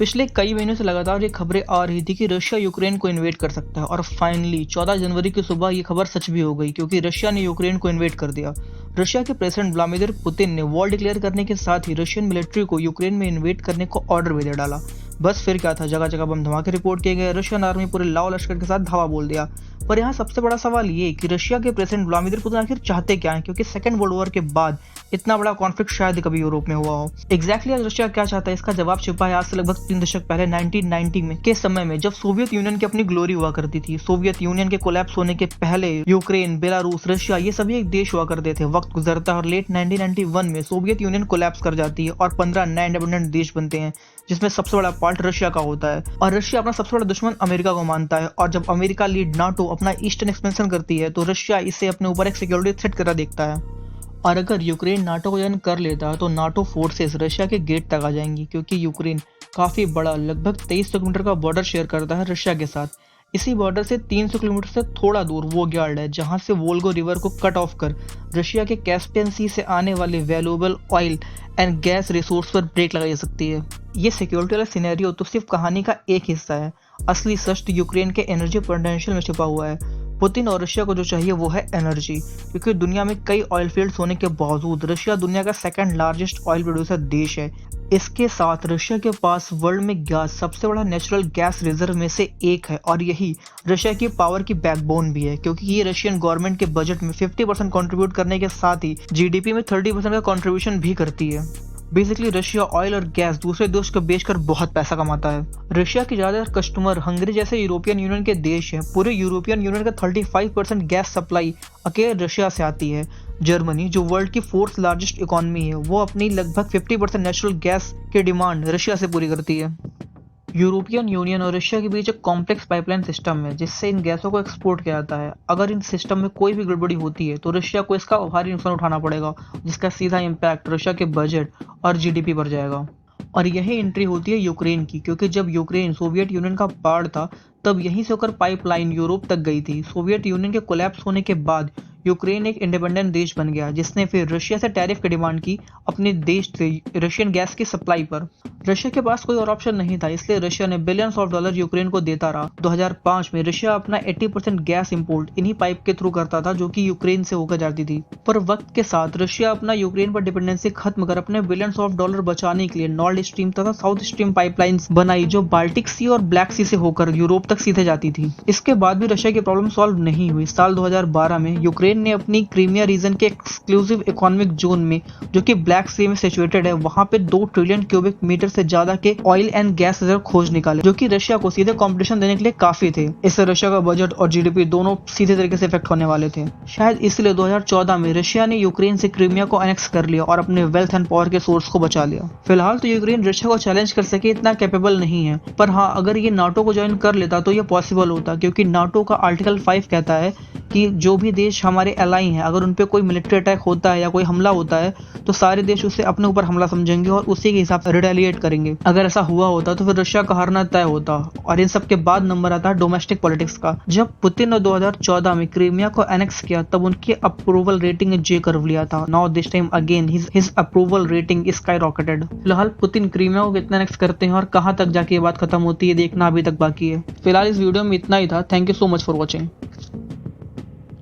पिछले कई महीनों से लगातार ये खबरें आ रही थी कि रशिया यूक्रेन को इन्वेड कर सकता है और फाइनली 14 जनवरी की सुबह ये खबर सच भी हो गई क्योंकि रशिया ने यूक्रेन को इन्वेड कर दिया। रशिया के प्रेसिडेंट व्लादिमीर पुतिन ने वॉर डिक्लेयर करने के साथ ही रशियन मिलिट्री को यूक्रेन में इन्वेड करने को ऑर्डर भी दे डाला। बस फिर क्या था, जगह जगह बम धमाके रिपोर्ट किए गए, रशियन आर्मी पूरे लाव लश्कर के साथ धावा बोल दिया। पर यहाँ सबसे बड़ा सवाल ये कि रशिया के प्रेसिडेंट व्लादिमीर पुतिन आखिर चाहते क्या हैं, क्योंकि सेकेंड वर्ल्ड वॉर के बाद इतना बड़ा कॉन्फ्लिक्ट शायद कभी यूरोप में हुआ हो। एग्जैक्टली आज रशिया क्या चाहता है, इसका जवाब छिपा है आज से लगभग 3 दशक पहले 1990 में के समय में, जब सोवियत यूनियन की अपनी ग्लोरी हुआ करती थी। सोवियत यूनियन के कोलैप्स होने के पहले यूक्रेन, बेलारूस, रशिया ये सभी एक देश हुआ करते थे। वक्त गुजरता है और लेट 1991 में सोवियत यूनियन कोलैप्स कर जाती है और 15 नए इंडिपेंडेंट देश बनते हैं, जिसमें सबसे बड़ा पार्ट रशिया का होता है। और रशिया अपना सबसे बड़ा दुश्मन अमेरिका को मानता है, और जब अमेरिका लीड नाटो अपना ईस्टर्न एक्सपेंशन करती है तो रशिया इसे अपने ऊपर एक सिक्योरिटी थ्रेट की तरह देखता है। और अगर यूक्रेन नाटो को ज्वाइन कर लेता है तो नाटो फोर्सेस रशिया के गेट तक आ जाएंगी, क्योंकि यूक्रेन काफी बड़ा लगभग 23 किलोमीटर का बॉर्डर शेयर करता है रशिया के साथ। इसी बॉर्डर से 300 किलोमीटर से थोड़ा दूर वो यार्ड है जहां से वोल्गो रिवर को कट ऑफ कर रशिया के कैस्पियन सी से आने वाले valuable oil and gas resource पर ब्रेक लगाई जा सकती है। ये सिक्योरिटी वाला सिनेरियो तो सिर्फ कहानी का एक हिस्सा है, असली सच तो यूक्रेन के एनर्जी पोटेंशियल में छुपा हुआ है। पुतिन और रशिया को जो चाहिए वो है एनर्जी, क्योंकि दुनिया में कई ऑयल फील्ड्स होने के बावजूद रशिया दुनिया का सेकंड लार्जेस्ट ऑयल प्रोड्यूसर देश है। इसके साथ रशिया के पास वर्ल्ड में गैस सबसे बड़ा नेचुरल गैस रिजर्व में से एक है, और यही रशिया की पावर की बैकबोन भी है, क्योंकि ये रशियन गवर्नमेंट के बजट में 50% कंट्रीब्यूट करने के साथ ही जीडीपी में 30% का कंट्रीब्यूशन भी करती है। बेसिकली रशिया ऑयल और गैस दूसरे देश को बेचकर बहुत पैसा कमाता है। रशिया के ज्यादातर कस्टमर हंगरी जैसे यूरोपियन यूनियन के देश हैं। पूरे यूरोपियन यूनियन का 35% गैस सप्लाई अकेले रशिया से आती है। जर्मनी, जो वर्ल्ड की 4th लार्जेस्ट इकोनॉमी है, वो अपनी लगभग 50% नेचुरल गैस की डिमांड रशिया से पूरी करती है। यूरोपियन यूनियन और रशिया के बीच एक कॉम्प्लेक्स पाइपलाइन सिस्टम है जिससे इन गैसों को एक्सपोर्ट किया जाता है। अगर इन सिस्टम में कोई भी गड़बड़ी होती है तो रशिया को इसका भारी नुकसान उठाना पड़ेगा, जिसका सीधा इम्पैक्ट रशिया के बजट और जीडीपी पर जाएगा। और यही एंट्री होती है यूक्रेन की, क्योंकि जब यूक्रेन सोवियत यूनियन का पार्ट था तब यहीं से होकर पाइपलाइन यूरोप तक गई थी। सोवियत यूनियन के कोलैप्स होने के बाद यूक्रेन एक इंडिपेंडेंट देश बन गया, जिसने फिर रशिया से टैरिफ की डिमांड की अपने देश से रशियन गैस की सप्लाई पर। रशिया के पास कोई और ऑप्शन नहीं था, इसलिए रशिया ने बिलियंस ऑफ डॉलर यूक्रेन को देता रहा। 2005 में रशिया अपना 80% गैस इंपोर्ट इन्हीं पाइप के थ्रू करता था, जो कि यूक्रेन से होकर जाती थी। पर वक्त के साथ रशिया अपना यूक्रेन पर डिपेंडेंसी खत्म कर अपने बिलियंस ऑफ डॉलर बचाने के लिए नॉर्थ स्ट्रीम तथा साउथ स्ट्रीम पाइपलाइंस बनाई, जो बाल्टिक सी और ब्लैक सी से होकर यूरोप तक सीधे जाती थी। इसके बाद भी रशिया की प्रॉब्लम सॉल्व नहीं हुई। साल 2012 में यूक्रेन ने अपनी क्रीमिया रीजन के एक्सक्लूसिव इकोनॉमिक जोन में, जो कि ब्लैक सी में सिचुएटेड है, वहां पे 2 ट्रिलियन क्यूबिक मीटर से ज्यादा के ऑयल एंड गैस रिजर्व खोज निकाले, जो कि रशिया को सीधे कंपटीशन देने के लिए काफी थे। इससे रशिया का बजट और जीडीपी दोनों सीधे तरीके से इफेक्ट होने वाले थे। शायद इसलिए 2014 में रशिया ने यूक्रेन से क्रीमिया को एनेक्स कर लिया और अपने वेल्थ एंड पावर के सोर्स को बचा लिया। फिलहाल तो यूक्रेन रशिया को चैलेंज कर सके इतना कैपेबल नहीं है, पर हाँ, अगर ये नाटो को ज्वाइन कर लेता तो ये पॉसिबल होता, क्योंकि नाटो का आर्टिकल 5 कहता है कि जो भी देश हमारे एलाई हैं, अगर उन पे कोई मिलिट्री अटैक होता है या कोई हमला होता है तो सारे देश उसे अपने ऊपर हमला समझेंगे और उसी के हिसाब से रिटेलिएट करेंगे। अगर ऐसा हुआ होता तो फिर रशिया का हारना तय होता। और इन सब के बाद नंबर आता है डोमेस्टिक पॉलिटिक्स का। जब पुतिन ने 2014 में क्रीमिया को एनेक्स किया तब उनकी अप्रूवल रेटिंग ने जे कर्व लिया था। Now this time again his approval rating sky rocketed. फिलहाल पुतिन क्रीमिया को कितना एनेक्स करते हैं और कहां तक जाके ये बात खत्म होती है, देखना अभी तक बाकी है। फिलहाल इस वीडियो में इतना ही था। Thank you so much for watching.